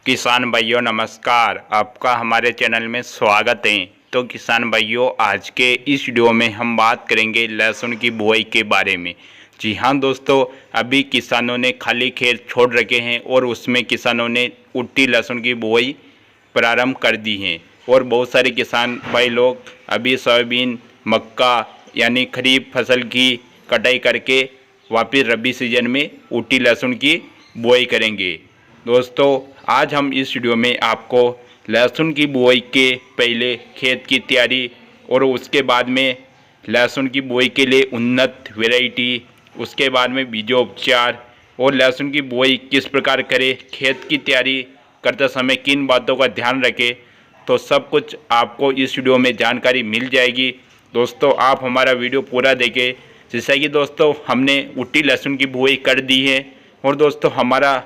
किसान भाइयों नमस्कार, आपका हमारे चैनल में स्वागत है। तो किसान भाइयों, आज के इस वीडियो में हम बात करेंगे लहसुन की बुआई के बारे में। जी हाँ दोस्तों, अभी किसानों ने खाली खेत छोड़ रखे हैं और उसमें किसानों ने उट्टी लहसुन की बुआई प्रारंभ कर दी है। और बहुत सारे किसान भाई लोग अभी सोयाबीन, मक्का यानी खरीफ फसल की कटाई करके वापस रबी सीजन में उट्टी लहसुन की बुआई करेंगे। दोस्तों, आज हम इस वीडियो में आपको लहसुन की बुआई के पहले खेत की तैयारी और उसके बाद में लहसुन की बुआई के लिए उन्नत वैरायटी, उसके बाद में बीजोपचार और लहसुन की बुआई किस प्रकार करें, खेत की तैयारी करते समय किन बातों का ध्यान रखें, तो सब कुछ आपको इस वीडियो में जानकारी मिल जाएगी। दोस्तों, आप हमारा वीडियो पूरा देखें, जैसा कि दोस्तों हमने उट्टी लहसुन की बुआई कर दी है और दोस्तों हमारा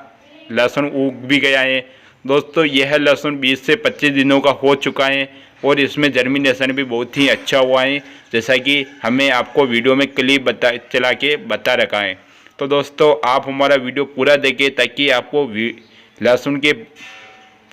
लहसुन उग भी गया है। दोस्तों, यह लहसुन 20 से 25 दिनों का हो चुका है और इसमें जर्मिनेशन भी बहुत ही अच्छा हुआ है, जैसा कि हमें आपको वीडियो में क्लिप चला के बता रखा है। तो दोस्तों, आप हमारा वीडियो पूरा देखें ताकि आपको लहसुन के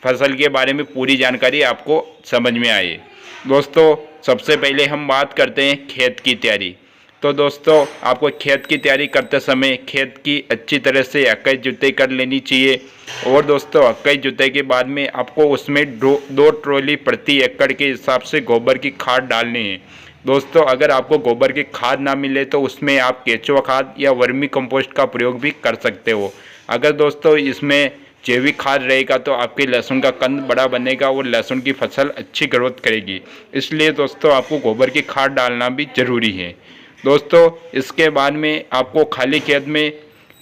फसल के बारे में पूरी जानकारी आपको समझ में आए। दोस्तों, सबसे पहले हम बात करते हैं खेत की तैयारी। तो दोस्तों, आपको खेत की तैयारी करते समय खेत की अच्छी तरह से अक्काई जुताई कर लेनी चाहिए। और दोस्तों, अक्काई जुताई के बाद में आपको उसमें दो ट्रॉली प्रति एकड़ के हिसाब से गोबर की खाद डालनी है। दोस्तों, अगर आपको गोबर की खाद ना मिले तो उसमें आप केचुआ खाद या वर्मी कंपोस्ट का प्रयोग भी कर सकते हो। अगर दोस्तों इसमें जैविक खाद रहेगा तो आपके लहसुन का कंद बड़ा बनेगा और लहसुन की फसल अच्छी ग्रोथ करेगी। इसलिए दोस्तों आपको गोबर की खाद डालना भी ज़रूरी है। दोस्तों, इसके बाद में आपको खाली खेत में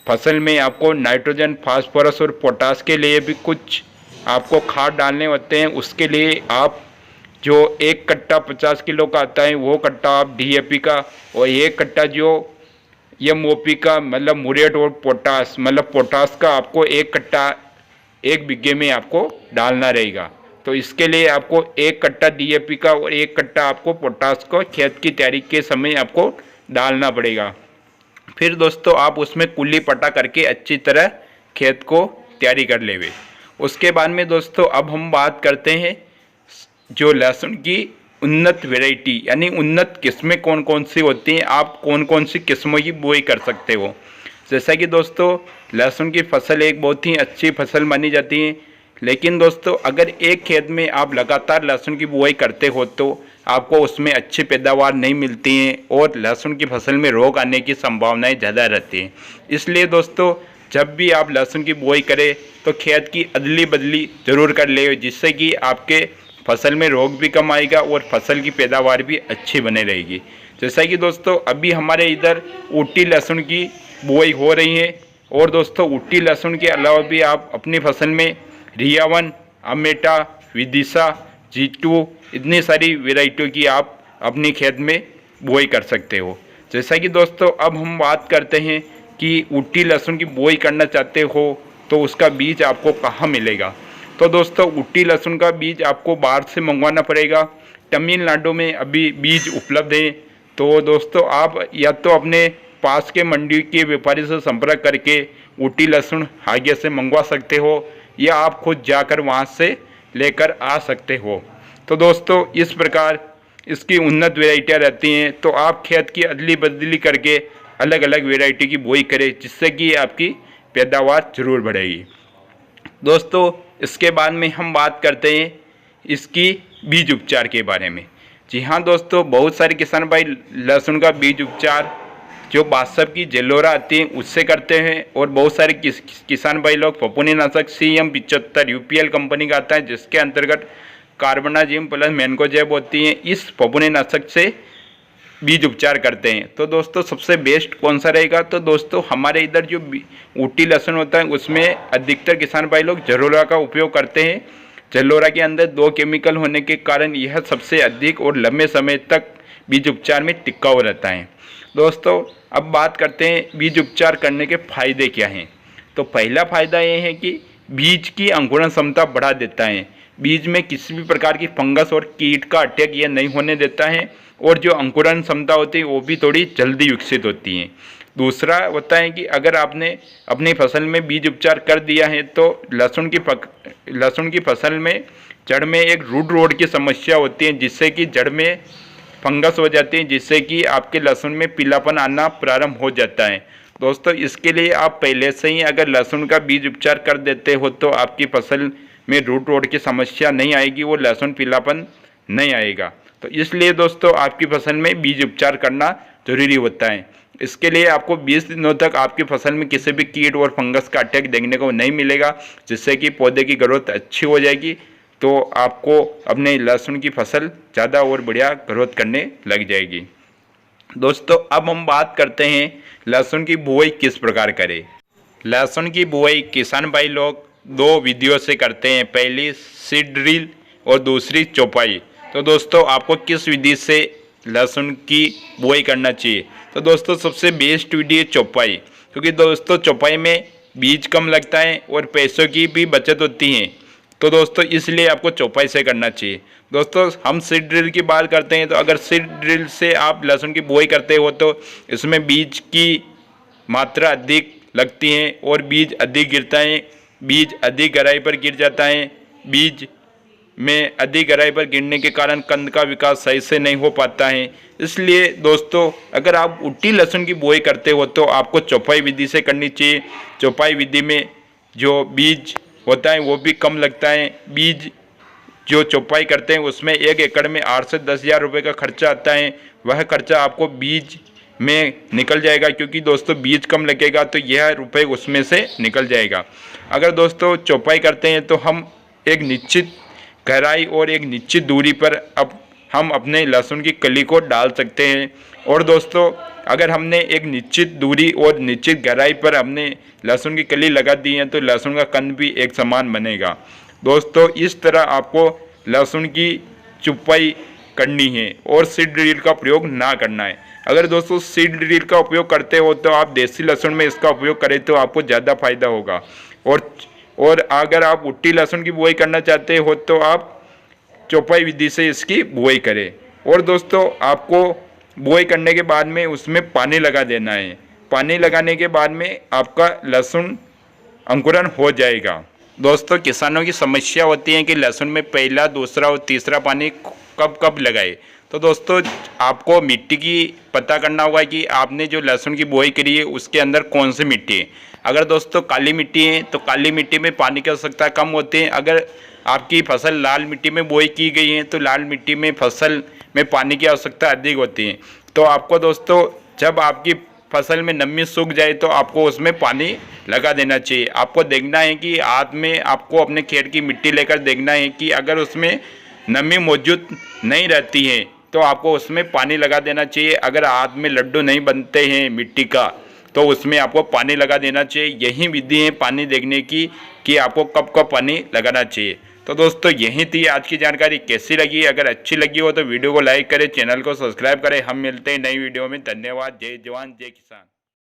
फसल में आपको नाइट्रोजन, फास्फोरस और पोटास के लिए भी कुछ आपको खाद डालने होते हैं। उसके लिए आप जो 1 कट्टा 50 किलो का आता है वो कट्टा आप DAP का और 1 कट्टा जो MOP का मतलब म्यूरेट और पोटास मतलब पोटास का आपको 1 कट्टा 1 बीघे में आपको डालना रहेगा। तो इसके लिए आपको 1 कट्टा DAP का और 1 कट्टा आपको पोटास को खेत की तैयारी के समय आपको डालना पड़ेगा। फिर दोस्तों आप उसमें कुल्ली पटा करके अच्छी तरह खेत को तैयारी कर लेवे। उसके बाद में दोस्तों अब हम बात करते हैं जो लहसुन की उन्नत वैरायटी यानी उन्नत किस्में कौन कौन सी होती हैं, आप कौन कौन सी किस्मों की बुआई कर सकते हो। जैसा कि दोस्तों लहसुन की फसल एक बहुत ही अच्छी फसल मानी जाती है, लेकिन दोस्तों अगर एक खेत में आप लगातार लहसुन की बुआई करते हो तो आपको उसमें अच्छी पैदावार नहीं मिलती हैं और लहसुन की फसल में रोग आने की संभावनाएं ज़्यादा रहती हैं। इसलिए दोस्तों जब भी आप लहसुन की बुआई करें तो खेत की अदली बदली ज़रूर कर ले, जिससे कि आपके फसल में रोग भी कम आएगा और फसल की पैदावार भी अच्छी बने रहेगी। जैसा कि दोस्तों अभी हमारे इधर उट्टी लहसुन की बुआई हो रही है और दोस्तों उट्टी लहसुन के अलावा भी आप अपनी फसल में रियावन, अमेटा, विदिशा, G2 इतनी सारी वेराइटियों की आप अपनी खेत में बुआई कर सकते हो। जैसा कि दोस्तों अब हम बात करते हैं कि उट्टी लहसुन की बुआई करना चाहते हो तो उसका बीज आपको कहाँ मिलेगा। तो दोस्तों उट्टी लहसुन का बीज आपको बाहर से मंगवाना पड़ेगा। तमिलनाडु में अभी बीज उपलब्ध हैं। तो दोस्तों आप या तो अपने पास के मंडी के व्यापारी से संपर्क करके उट्टी लहसुन आगे से मंगवा सकते हो या आप खुद जाकर वहाँ से लेकर आ सकते हो। तो दोस्तों इस प्रकार इसकी उन्नत वेराइटियाँ रहती हैं, तो आप खेत की अदली बदली करके अलग अलग वेराइटी की बुआई करें, जिससे कि आपकी पैदावार जरूर बढ़ेगी। दोस्तों इसके बाद में हम बात करते हैं इसकी बीज उपचार के बारे में। जी हाँ दोस्तों, बहुत सारे किसान भाई लहसुन का बीज उपचार जो बादशाह की जेलोरा आती है उससे करते हैं और बहुत सारे किसान भाई लोग फफूंदीनाशक CM75 UPL कंपनी का आता है, जिसके अंतर्गत कार्बनाजिम प्लस मैनकोजेब होती है, इस फफूंदीनाशक से बीज उपचार करते हैं। तो दोस्तों सबसे बेस्ट कौन सा रहेगा, तो दोस्तों हमारे इधर जो उट्टी लहसुन होता है उसमें अधिकतर किसान भाई लोग जलोरा का उपयोग करते हैं। जलोरा के अंदर 2 केमिकल होने के कारण यह सबसे अधिक और लंबे समय तक बीज उपचार में टिका हुआ रहता है। दोस्तों अब बात करते हैं बीज उपचार करने के फायदे क्या हैं। तो पहला फ़ायदा ये है कि बीज की अंकुरण क्षमता बढ़ा देता है। बीज में किसी भी प्रकार की फंगस और कीट का अटैक ये नहीं होने देता है और जो अंकुरण क्षमता होती है वो भी थोड़ी जल्दी विकसित होती है। दूसरा होता है कि अगर आपने अपनी फसल में बीज उपचार कर दिया है तो लहसुन की फसल में जड़ में एक रूट रोड की समस्या होती है, जिससे कि जड़ में फंगस हो जाती है, जिससे कि आपके लहसुन में पीलापन आना प्रारंभ हो जाता है। दोस्तों इसके लिए आप पहले से ही अगर लहसुन का बीज उपचार कर देते हो तो आपकी फसल में रूट रोड की समस्या नहीं आएगी, वो लहसुन पीलापन नहीं आएगा। तो इसलिए दोस्तों आपकी फसल में बीज उपचार करना जरूरी होता है। इसके लिए आपको 20 दिनों तक आपकी फसल में किसी भी कीट और फंगस का अटैक देखने को नहीं मिलेगा, जिससे कि पौधे की ग्रोथ अच्छी हो जाएगी। तो आपको अपने लहसुन की फसल ज़्यादा और बढ़िया ग्रोथ करने लग जाएगी। दोस्तों अब हम बात करते हैं लहसुन की बुआई किस प्रकार करें। लहसुन की बुआई किसान भाई लोग 2 विधियों से करते हैं, पहली सीड ड्रिल और दूसरी चौपाई। तो दोस्तों आपको किस विधि से लहसुन की बुआई करना चाहिए? तो दोस्तों सबसे बेस्ट विधि है चौपाई, क्योंकि दोस्तों चौपाई में बीज कम लगता है और पैसों की भी बचत होती है। तो दोस्तों इसलिए आपको चौपाई से करना चाहिए। दोस्तों हम सीड ड्रिल की बात करते हैं, तो अगर सीड ड्रिल से आप लहसुन की बुआई करते हो तो इसमें बीज की मात्रा अधिक लगती है और बीज अधिक गिरता है, बीज अधिक गहराई पर गिर जाता है। बीज में अधिक गहराई पर गिरने के कारण कंद का विकास सही से नहीं हो पाता है। इसलिए दोस्तों अगर आप उल्टी लहसुन की बुआई करते हो तो आपको चौपाई विधि से करनी चाहिए। चौपाई विधि में जो बीज होता है वो भी कम लगता है। बीज जो चौपाई करते हैं उसमें 1 एकड़ में 8 से 10 हज़ार रुपये का खर्चा आता है। वह खर्चा आपको बीज में निकल जाएगा, क्योंकि दोस्तों बीज कम लगेगा तो यह रुपये उसमें से निकल जाएगा। अगर दोस्तों चौपाई करते हैं तो हम एक निश्चित गहराई और एक निश्चित दूरी पर अब हम अपने लहसुन की कली को डाल सकते हैं। और दोस्तों अगर हमने एक निश्चित दूरी और निश्चित गहराई पर हमने लहसुन की कली लगा दी है तो लहसुन का कंद भी एक समान बनेगा। दोस्तों इस तरह आपको लहसुन की चौपाई करनी है और सीड ड्रिल का प्रयोग ना करना है। अगर दोस्तों सीड ड्रिल का उपयोग करते हो तो आप देसी लहसुन में इसका उपयोग करें तो आपको ज़्यादा फायदा होगा। और अगर आप उल्टी लहसुन की बुआई करना चाहते हो तो आप चौपाई विधि से इसकी बुआई करें। और दोस्तों आपको बुआई करने के बाद में उसमें पानी लगा देना है। पानी लगाने के बाद में आपका लहसुन अंकुरन हो जाएगा। दोस्तों किसानों की समस्या होती है कि लहसुन में पहला, दूसरा और तीसरा पानी कब कब लगाए। तो दोस्तों आपको मिट्टी की पता करना होगा कि आपने जो लहसुन की बुआई करी है उसके अंदर कौन सी मिट्टी है। अगर दोस्तों काली मिट्टी है तो काली मिट्टी में पानी की आवश्यकता कम होती है। अगर आपकी फसल लाल मिट्टी में बुआई की गई है तो लाल मिट्टी में फसल में पानी की आवश्यकता अधिक होती है। तो आपको दोस्तों जब आपकी फसल में नमी सूख जाए तो आपको उसमें पानी लगा देना चाहिए। आपको देखना है कि हाथ में आपको अपने खेत की मिट्टी लेकर देखना है कि अगर उसमें नमी मौजूद नहीं रहती है तो आपको उसमें पानी लगा देना चाहिए। अगर हाथ में लड्डू नहीं बनते हैं मिट्टी का तो उसमें आपको पानी लगा देना चाहिए। यही विधि है पानी देखने की कि आपको कब कब पानी लगाना चाहिए। तो दोस्तों यही थी आज की जानकारी। कैसी लगी? अगर अच्छी लगी हो तो वीडियो को लाइक करें, चैनल को सब्सक्राइब करें। हम मिलते हैं नई वीडियो में। धन्यवाद। जय जवान जय किसान।